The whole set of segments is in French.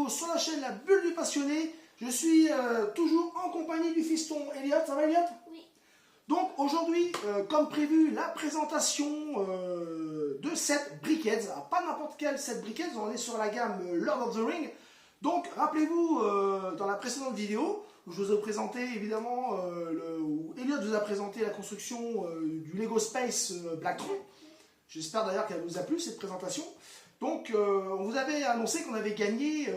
sur la chaîne La Bulle du Passionné. Je suis toujours en compagnie du fiston Elliot. Ça va Elliot? Oui. Donc aujourd'hui, comme prévu, la présentation de cette Brickheads. Pas n'importe quelle set Brickheads, on est sur la gamme Lord of the Ring. Donc rappelez-vous, dans la précédente vidéo, où je vous ai présenté évidemment, où Elliot vous a présenté la construction du Lego Space Blacktron. J'espère d'ailleurs qu'elle vous a plu cette présentation. Donc on vous avait annoncé qu'on avait gagné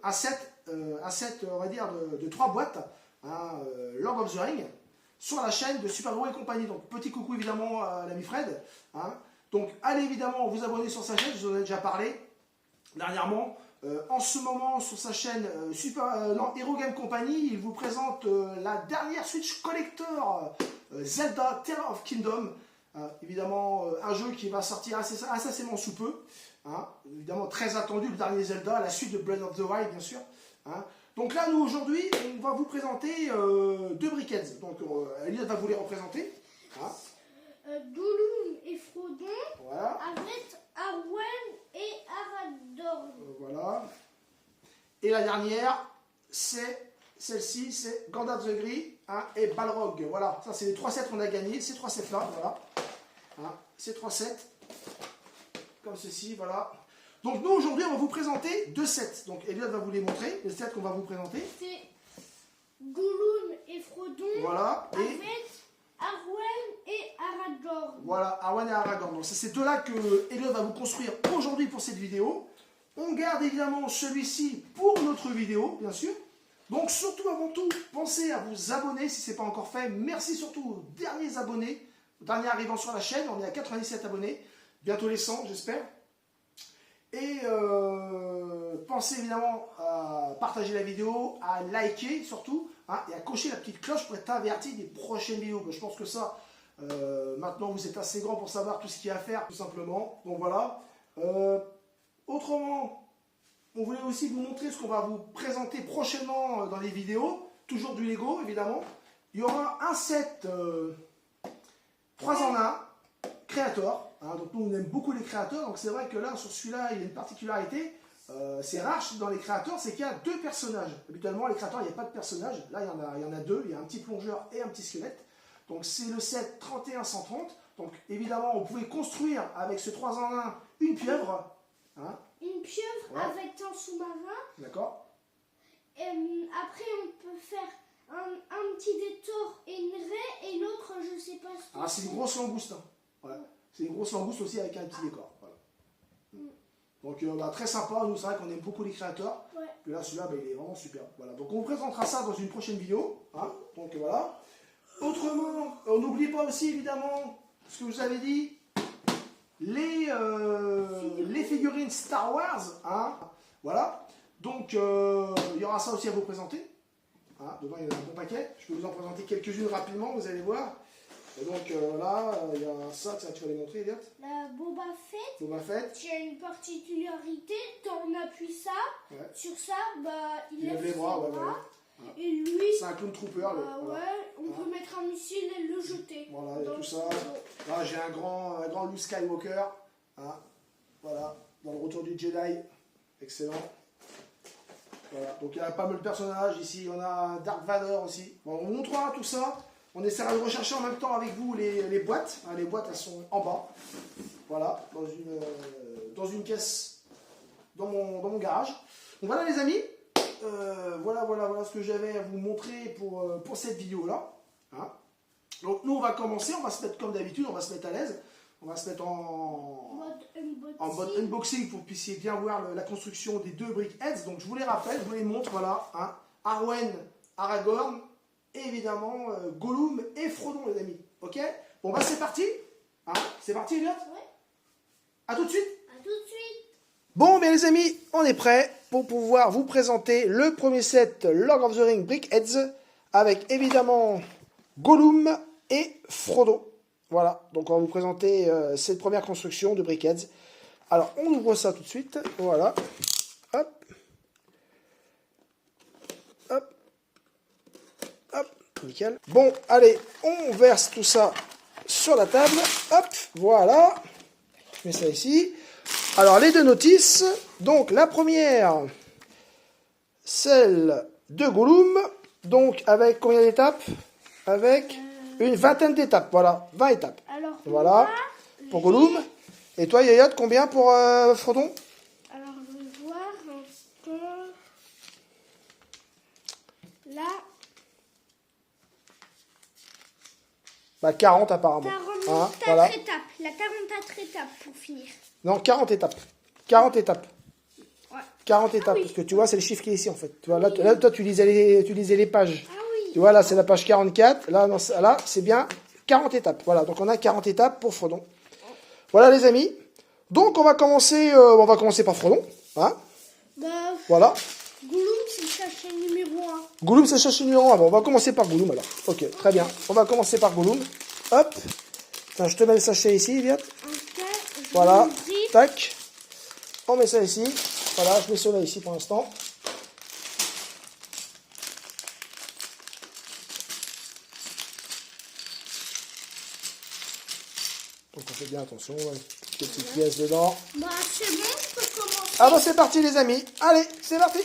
un set, on va dire, de 3 boîtes, hein, Lord of the Ring, sur la chaîne de Super Gros et compagnie. Donc petit coucou évidemment à l'ami Fred. Hein. Donc allez évidemment vous abonner sur sa chaîne, je vous en ai déjà parlé dernièrement. En ce moment sur sa chaîne Hero Game Company, il vous présente la dernière Switch Collector Zelda Tears of Kingdom. Évidemment un jeu qui va sortir incessamment sous peu. Hein. Évidemment très attendu, le dernier Zelda, la suite de Breath of the Wild bien sûr. Hein. Donc là nous aujourd'hui on va vous présenter 2 Brickheads. Donc Elliot va vous les représenter. Hein. Gollum et Frodon, Voilà. avec Arwen et Aragorn. Voilà. Et la dernière, c'est celle-ci, c'est Gandalf the Grey, hein, et Balrog. Voilà, ça c'est les 3 sets qu'on a gagnés, ces 3 sets là, voilà. Hein, ces 3 sets, comme ceci, voilà. Donc nous aujourd'hui on va vous présenter 2 sets. Donc Elliot va vous les montrer, les sets qu'on va vous présenter. C'est Gollum et Frodon, Voilà, et avec Arwen et Aragorn. voilà, Arwen et Aragorn. Donc c'est ces deux-là que Elliot va vous construire aujourd'hui pour cette vidéo. On garde évidemment celui-ci pour notre vidéo, bien sûr. Donc surtout, avant tout, pensez à vous abonner si ce n'est pas encore fait. Merci surtout aux derniers abonnés, aux derniers arrivants sur la chaîne. On est à 97 abonnés, bientôt les 100, j'espère. Et pensez évidemment à partager la vidéo, à liker surtout, hein, et à cocher la petite cloche pour être averti des prochaines vidéos. Je pense que ça, maintenant vous êtes assez grand pour savoir tout ce qu'il y a à faire, tout simplement. Donc voilà. Autrement, on voulait aussi vous montrer ce qu'on va vous présenter prochainement dans les vidéos. Toujours du Lego, évidemment. Il y aura un set 3 en 1, Creator. Hein, donc nous, on aime beaucoup les créateurs. Donc c'est vrai que là, sur celui-là, il y a une particularité. C'est rare dans les créateurs, c'est qu'il y a 2 personnages. Habituellement, les créateurs, il n'y a pas de personnages. Là, il y en a 2. Il y a un petit plongeur et un petit squelette. Donc c'est le set 31-130. Donc évidemment, vous pouvez construire avec ce 3 en 1 une pieuvre. Hein. Une pieuvre, ouais, avec un sous-marin. D'accord. Après, on peut faire un petit détour et une raie, et l'autre, je ne sais pas ce que c'est. Ah, c'est une grosse langouste. Hein. Ouais. C'est une grosse langouste aussi avec un petit décor. Voilà. Donc très sympa, nous c'est vrai qu'on aime beaucoup les créateurs. Ouais. Et là celui-là il est vraiment super. Voilà. Donc on vous présentera ça dans une prochaine vidéo. Hein. Donc voilà. Autrement, on n'oublie pas aussi évidemment ce que je vous avais dit, les figurines Star Wars. Hein. Voilà. Donc il y aura ça aussi à vous présenter. Hein. Dedans il y en a un bon paquet. Je peux vous en présenter quelques-unes rapidement, vous allez voir. Et donc là, il y a ça, tu vas les montrer, Elliot. La Boba Fett. Boba Fett. Qui a une particularité, quand on appuie ça, ouais, sur ça, il lève les bras. Ouais. Et lui, c'est un clone trooper. Ouais, on peut mettre un missile et le jeter. Voilà, il y a tout ça. Là, j'ai un grand Luke Skywalker. Hein. Voilà, dans le retour du Jedi. Excellent. Voilà, donc il y a pas mal de personnages. Ici, on a Dark Vader aussi. Bon, on vous montrera tout ça. On essaiera de rechercher en même temps avec vous les boîtes. Hein, les boîtes, elles sont en bas. Voilà, dans une caisse dans mon garage. Donc voilà les amis. Voilà ce que j'avais à vous montrer pour cette vidéo-là. Hein. Donc nous, on va commencer. On va se mettre comme d'habitude. On va se mettre à l'aise. On va se mettre en mode unboxing pour que vous puissiez bien voir la construction des 2 Brickheads. Donc je vous les rappelle, je vous les montre. Voilà. Hein. Arwen, Aragorn. Et évidemment, Gollum et Frodon, les amis. Ok? Bon, bah, c'est parti. Hein? C'est parti, Elliot? Ouais. A tout de suite. A tout de suite. Bon, mais les amis, on est prêts pour pouvoir vous présenter le premier set Lord of the Ring Brickheads avec évidemment Gollum et Frodon. Voilà, donc on va vous présenter cette première construction de Brickheads. Alors, on ouvre ça tout de suite. Voilà. Hop. Hop. Hop. Nickel. Bon, allez, on verse tout ça sur la table. Hop, voilà. Je mets ça ici. Alors, les 2 notices. Donc, la première, celle de Gollum. Donc, avec combien d'étapes? Avec une vingtaine d'étapes. Voilà, 20 étapes. Alors, Voilà, pour Gollum. Et toi, Yayat, combien pour Frodon? Alors, je vais voir un peu. Là, Bah, 40 apparemment. 44 Hein, voilà. étapes. La 44 étapes pour finir. Non, 40 étapes. 40 étapes. Ouais. 40 étapes, oui. parce que tu vois, c'est le chiffre qui est ici en fait. Tu vois, là, toi, tu lisais les pages. Ah oui. Tu vois, là, c'est la page 44. Là, non, là, c'est bien 40 étapes. Voilà, donc on a 40 étapes pour Frodon. Voilà, les amis. Donc, on va commencer par Frodon. Hein, Bah, voilà. Gollum, c'est le sachet numéro 1. Gollum, c'est le sachet numéro 1. Bon, on va commencer par Gollum alors. Ok, très bien. On va commencer par Gollum. Hop. Tiens, je te mets le sachet ici, Viat. Ok, je Voilà. vais l'ouvrir. Tac. On met ça ici. Voilà, je mets cela ici pour l'instant. Donc on fait bien attention, quelques petites pièces dedans. Bah, c'est bon, je peux commencer. Ah bah c'est parti les amis, allez, c'est parti.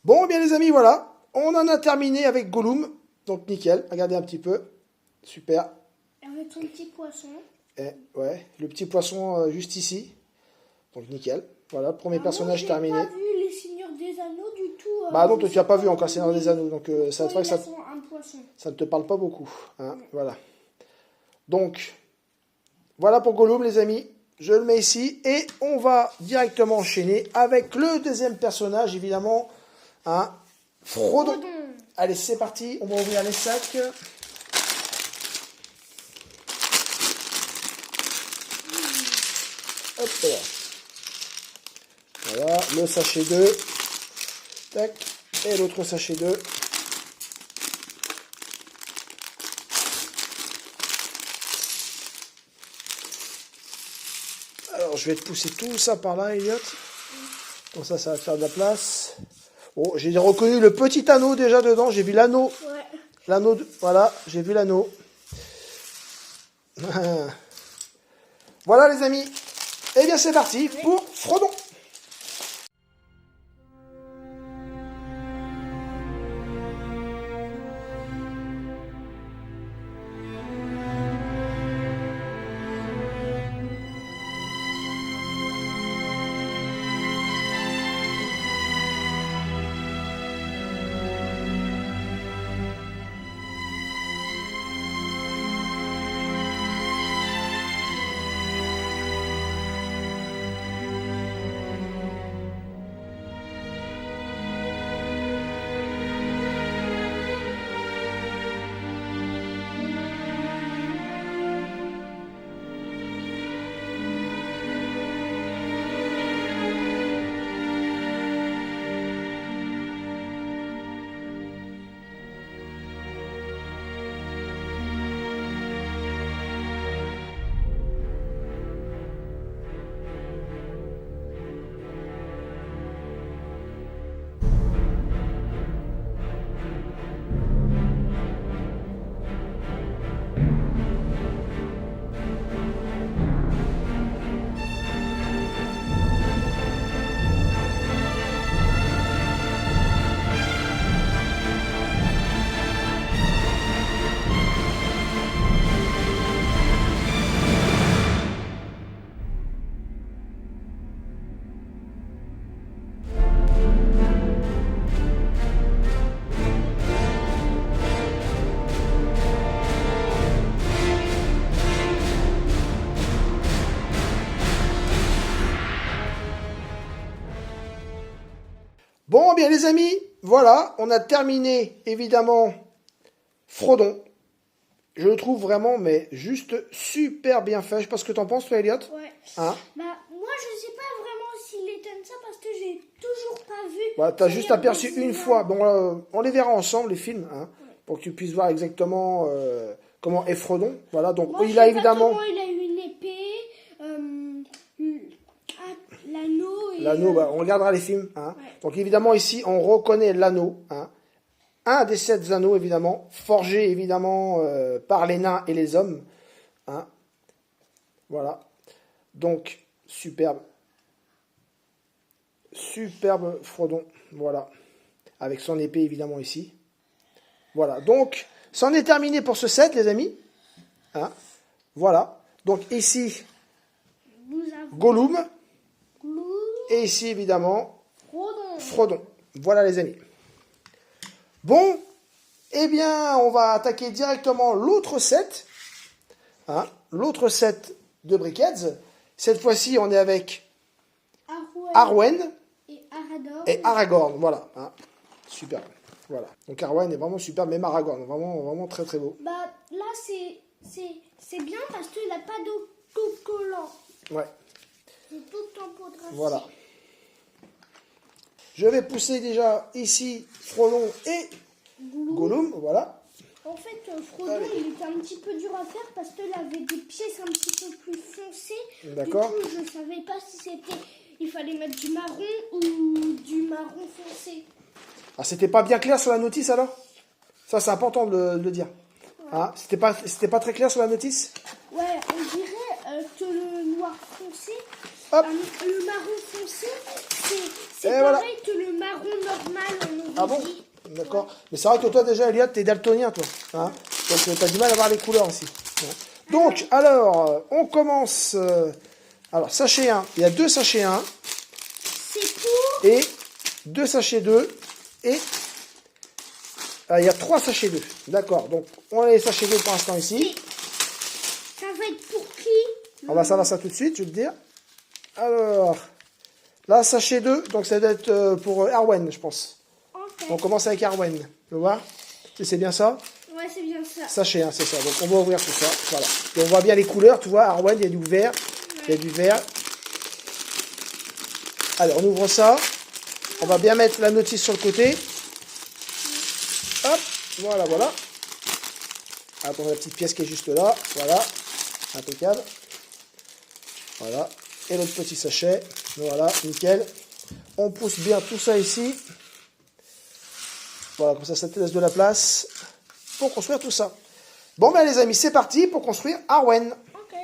Bon, eh bien les amis, voilà. On en a terminé avec Gollum. Donc nickel, regardez un petit peu. Super. Avec ton petit poisson. Et, ouais, le petit poisson juste ici. Donc nickel. Voilà, premier personnage Moi, terminé. j'ai pas vu les Seigneurs des Anneaux du tout. Bah non, je tu n'as sais pas vu encore Seigneur des Anneaux. Donc ça, pourquoi ça, ils sont un poisson. ça ne te parle pas beaucoup. Hein, voilà. Donc, voilà pour Gollum les amis. Je le mets ici. Et on va directement enchaîner avec le deuxième personnage, évidemment. Hein, Frodon. Frodon. Allez, c'est parti. On va ouvrir les sacs. Hop là. Voilà, le sachet 2. Tac. Et l'autre sachet 2. Alors, je vais te pousser tout ça par là, Elliot. Comme ça va faire de la place. Oh, j'ai reconnu le petit anneau déjà dedans. J'ai vu l'anneau. Ouais. L'anneau, voilà, j'ai vu l'anneau. Voilà les amis. Eh bien c'est parti pour Frodon. Bon, bien les amis, voilà, on a terminé évidemment Frodon. je le trouve vraiment, mais juste super bien fait. Je sais pas ce que t'en penses, toi, Elliot. Ouais. Hein? Bah, moi, je sais pas vraiment s'il est comme ça parce que j'ai toujours pas vu. Voilà, t'as juste aperçu Brésilien. une fois. Bon, on les verra ensemble, les films, hein, pour que tu puisses voir exactement comment est Frodon. Voilà, donc Moi, il je a sais évidemment... pas comment il a une épée, l'anneau et... L'anneau, bah, on regardera les films. Hein. Ouais. Donc évidemment, ici, on reconnaît l'anneau. Hein. Un des 7 anneaux, évidemment, forgé, évidemment, par les nains et les hommes. Hein. Voilà. Donc, superbe. Superbe Frodon. Voilà. Avec son épée, évidemment, ici. Voilà. Donc, c'en est terminé pour ce set, les amis. Hein. Voilà. Donc, ici, Nous avons Gollum. Glou, Et ici, évidemment, Frodon. Frodon. Voilà, les amis. Bon, eh bien, on va attaquer directement l'autre set. Hein, l'autre set de Brickheads. Cette fois-ci, on est avec Arwen Et Arador. et Aragorn. Voilà. Hein, super. Voilà. Donc Arwen est vraiment super, même Aragorn. Vraiment, vraiment très très beau. Bah, là, c'est bien parce qu'il n'a pas d'autocollant. Ouais. C'est tout en poudre. Voilà. Je vais pousser déjà ici Frodon et Gollum. Voilà. En fait, Frodon, Allez. il était un petit peu dur à faire parce qu'il avait des pièces un petit peu plus foncées. D'accord. Du coup, je ne savais pas si c'était... Il fallait mettre du marron ou du marron foncé. Ah, c'était pas bien clair sur la notice alors? Ça, c'est important de le dire. Ouais. Hein, c'était pas très clair sur la notice? Ouais, on dirait que le noir foncé, Hop. le marron foncé, c'est Et pareil voilà. que le marron normal, on aurait Ah bon? dit. D'accord. Mais c'est vrai que toi déjà, Elliot, t'es daltonien, toi. Hein, donc t'as du mal à voir les couleurs aussi. Hein. Donc, alors, on commence. Alors, sachet 1. Il y a 2 sachets 1 C'est pour... et 2 sachets 2 et il y a 3 sachets 2. D'accord. Donc, on a les sachets 2 pour l'instant ici. Ça va être pour qui? On va savoir ça tout de suite, je vais te dire. Alors, là, sachet 2, donc ça doit être pour Arwen, je pense. Ok. On commence avec Arwen. Tu vois? C'est bien ça? Ouais, c'est bien ça. Sachet, hein, c'est ça. Donc on va ouvrir tout ça. Voilà. Et on voit bien les couleurs, tu vois. Arwen, il y a du vert. Il y a du vert. Allez, on ouvre ça. On va bien mettre la notice sur le côté. Hop, voilà, voilà. Attends, la petite pièce qui est juste là. Voilà. Impeccable. Voilà. Et l'autre petit sachet. Voilà, nickel. On pousse bien tout ça ici. Voilà, comme ça te laisse de la place pour construire tout ça. Bon, ben les amis, c'est parti pour construire Arwen. Ok.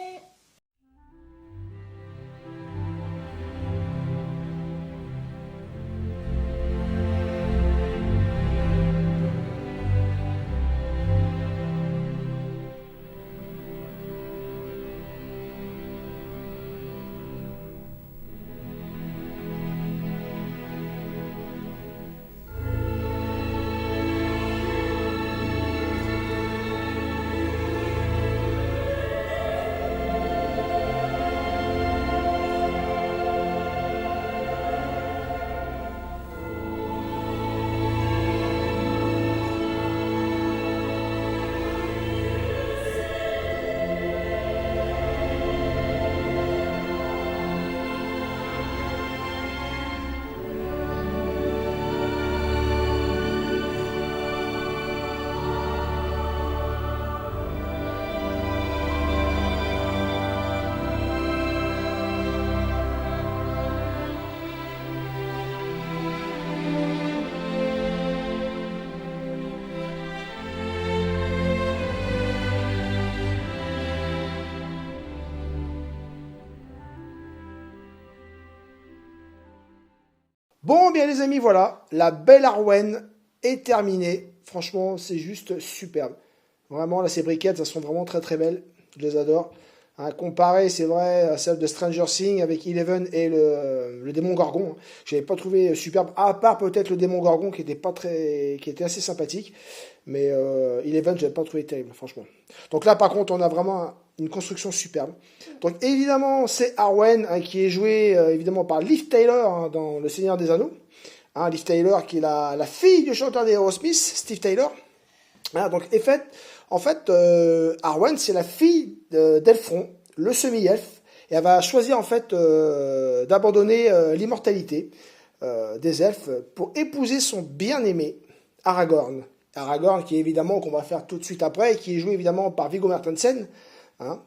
Bon, bien les amis, voilà. La belle Arwen est terminée. Franchement, c'est juste superbe. Vraiment, là, ces briquettes, elles sont vraiment très très belles. Je les adore. Hein, comparé, c'est vrai, à celle de Stranger Things avec Eleven et le démon Gorgon. Je n'avais pas trouvé superbe, à part peut-être le démon Gorgon qui était assez sympathique. Mais Eleven, je n'avais pas trouvé terrible, franchement. Donc là, par contre, on a vraiment une construction superbe. Donc évidemment, c'est Arwen hein, qui est joué évidemment par Liv Tyler hein, dans Le Seigneur des Anneaux. Hein, Liv Tyler qui est la fille du chanteur d'Aerosmith, Steve Tyler. Hein, donc, en fait, En fait, Arwen, c'est la fille d'Elfron, le semi-elfe, et elle va choisir en fait d'abandonner l'immortalité des elfes pour épouser son bien-aimé Aragorn. Aragorn qui est évidemment, qu'on va faire tout de suite après, et qui est joué évidemment par Viggo Mortensen. Hein.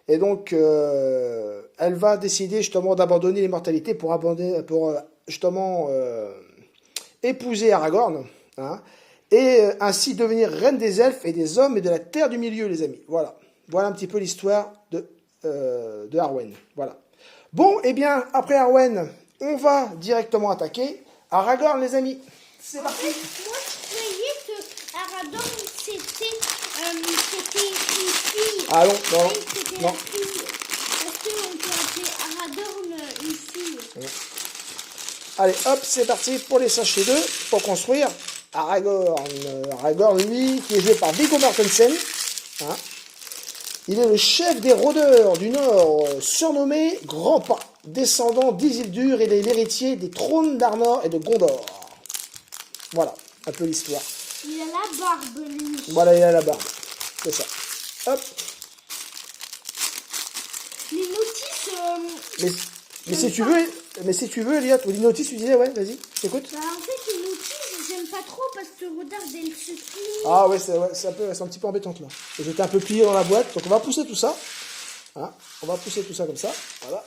Et donc, elle va décider justement d'abandonner l'immortalité pour justement épouser Aragorn. Hein, et ainsi devenir reine des elfes et des hommes et de la terre du milieu, les amis. Voilà. Voilà un petit peu l'histoire de Arwen. Voilà. Bon, et bien, après Arwen, on va directement attaquer Aragorn, les amis. C'est parti. Moi, je croyais que Aragorn, c'était une fille. Ah non, non, Oui, c'était non. une fille. Est-ce qu'on peut appeler Aragorn une fille? Allez, hop, c'est parti pour les sachets 2, pour construire Aragorn. Aragorn, lui, qui est joué par Viggo Mortensen. Hein. Il est le chef des rôdeurs du Nord, surnommé Grand Pas, descendant d'Isildur, et il est l'héritier des trônes d'Arnor et de Gondor. Voilà, un peu l'histoire. Il a la barbe, lui. Voilà, il a la barbe. C'est ça. Hop. Les notices... Mais si tu veux, Elliot, ou les notices, tu disais, ouais, vas-y, écoute. Bah, en fait, les notices, j'aime pas trop parce que regarde, elles se plient. Ah ouais, c'est un petit peu embêtante là. J'étais un peu plié dans la boîte, donc on va pousser tout ça. Hein, on va pousser tout ça comme ça. Voilà.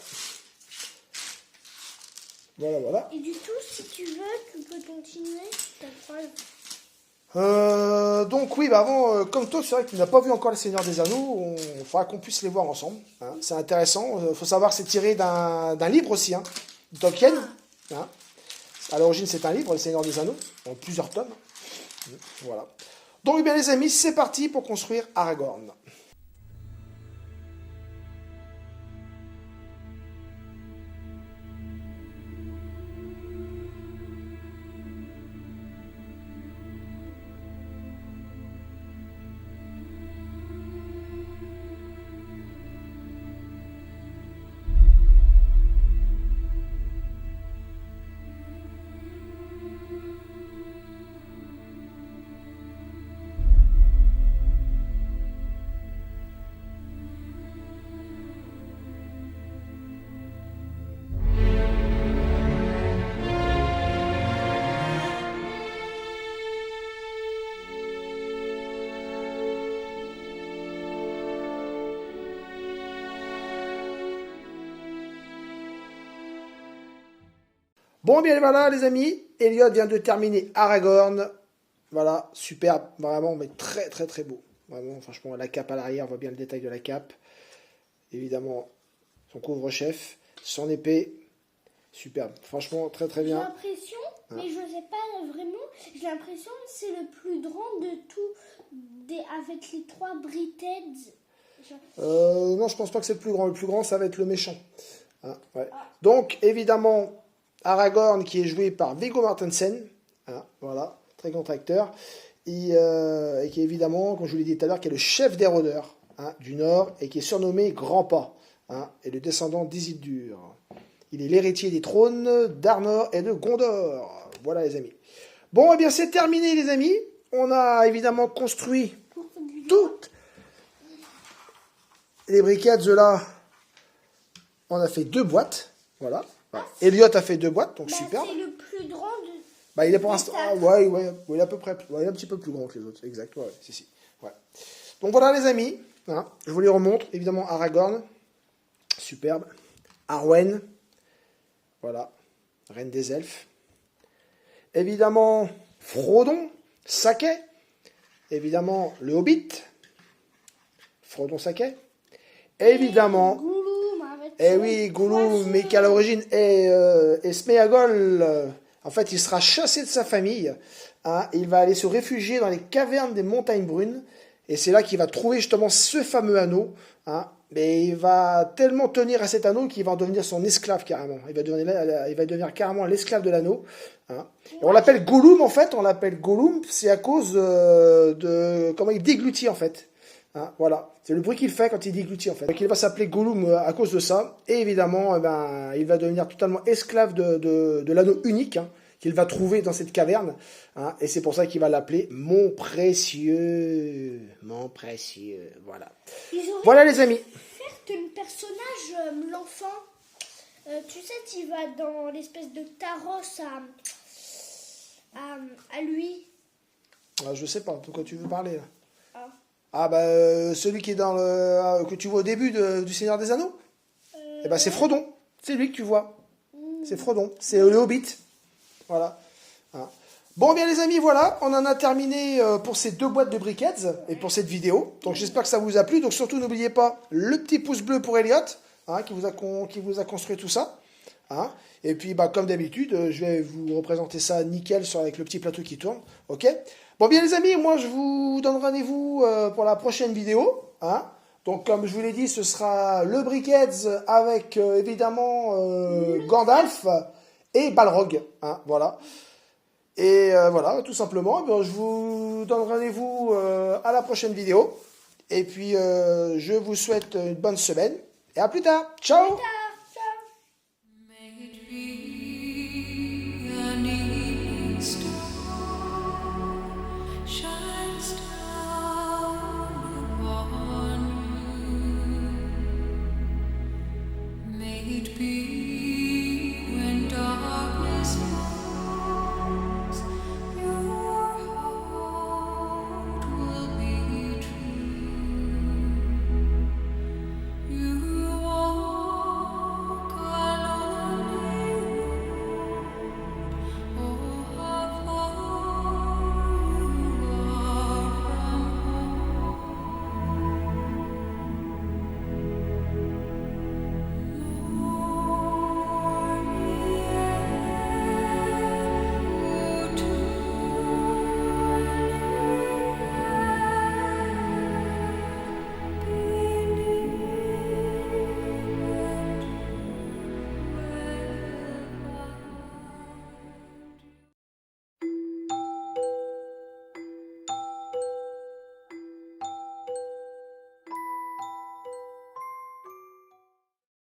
Voilà, voilà. Et du coup, si tu veux, tu peux continuer ta phrase. Donc oui, bah avant, comme toi, c'est vrai que tu n'as pas vu encore les Seigneurs des Anneaux, il faudra qu'on puisse les voir ensemble. Hein. C'est intéressant. Il faut savoir que c'est tiré d'un livre aussi, hein, de Tolkien. Hein. À l'origine, c'est un livre, les Seigneurs des Anneaux, en plusieurs tomes. Voilà. Donc, eh bien, les amis, c'est parti pour construire Aragorn. Bon, bien voilà, les amis. Elliot vient de terminer Aragorn. Voilà, superbe, vraiment, mais très, très, très beau. Vraiment, franchement, la cape à l'arrière, on voit bien le détail de la cape. Évidemment, son couvre-chef, son épée. Superbe. Franchement, très, très J'ai bien. l'impression, mais je sais pas vraiment, j'ai l'impression que c'est le plus grand de tout, avec les 3 Britheads. Non, je pense pas que c'est le plus grand. Le plus grand, ça va être le méchant. Hein, ouais. Donc, évidemment, Aragorn, qui est joué par Viggo Mortensen. Hein, voilà, très grand acteur. Et qui est évidemment, comme je vous l'ai dit tout à l'heure, qui est le chef des rôdeurs, hein, du Nord, et qui est surnommé Grand Pas, hein, et le descendant d'Isildur. Il est l'héritier des trônes d'Arnor et de Gondor. Voilà, les amis. Bon, eh bien, c'est terminé, les amis. On a évidemment construit toutes les briquettes là. On a fait 2 boîtes. Voilà. Elliot a fait 2 boîtes, donc super. C'est le plus grand de... Bah, il est pour l'instant. Ah, ouais, il est à peu près. Ouais, il est un petit peu plus grand que les autres. Exact. Ouais, si. Ouais. Donc voilà, les amis. Hein, je vous les remontre. Évidemment, Aragorn. Superbe. Arwen. Voilà. Reine des elfes. Évidemment, Frodon. Saquet. Évidemment, le Hobbit. Frodon Saquet. Évidemment. Gollum avec Eh son oui, Gollum, poisson. mais qu'à l'origine est Sméagol. En fait, il sera chassé de sa famille. Hein, il va aller se réfugier dans les cavernes des montagnes brunes. Et c'est là qu'il va trouver justement ce fameux anneau. Hein, mais il va tellement tenir à cet anneau qu'il va en devenir son esclave carrément. Il va devenir carrément l'esclave de l'anneau. Hein. Et on l'appelle Gollum en fait. On l'appelle Gollum, c'est à cause de comment il déglutit en fait. Hein, voilà, c'est le bruit qu'il fait quand il déglutit en fait. Donc il va s'appeler Gollum à cause de ça. Et évidemment, il va devenir totalement esclave de l'anneau unique. Hein, qu'il va trouver dans cette caverne. Hein, et c'est pour ça qu'il va l'appeler mon précieux. Mon précieux. Voilà. Voilà les amis. Faire un personnage, l'enfant. Tu sais, tu vas dans l'espèce de carrosse à lui. Ah, je sais pas, de quoi tu veux parler là. Ah. Ah bah celui qui est dans le que tu vois au début du Seigneur des Anneaux. Eh ben c'est Frodon. C'est lui que tu vois. C'est Frodon. C'est le Hobbit. Voilà. Hein. Bon bien les amis, voilà, on en a terminé pour ces 2 boîtes de briquettes et pour cette vidéo. Donc j'espère que ça vous a plu. Donc surtout n'oubliez pas le petit pouce bleu pour Elliot, hein, qui vous a construit tout ça. Hein. Et puis bah, comme d'habitude, je vais vous représenter ça nickel avec le petit plateau qui tourne. Ok. Bon bien les amis, moi je vous donne rendez-vous pour la prochaine vidéo. Hein. Donc comme je vous l'ai dit, ce sera le briquettes avec évidemment Gandalf et Balrog. Hein, voilà. Et voilà, tout simplement, eh bien, je vous donne rendez-vous à la prochaine vidéo. Et puis, je vous souhaite une bonne semaine. Et à plus tard. Ciao!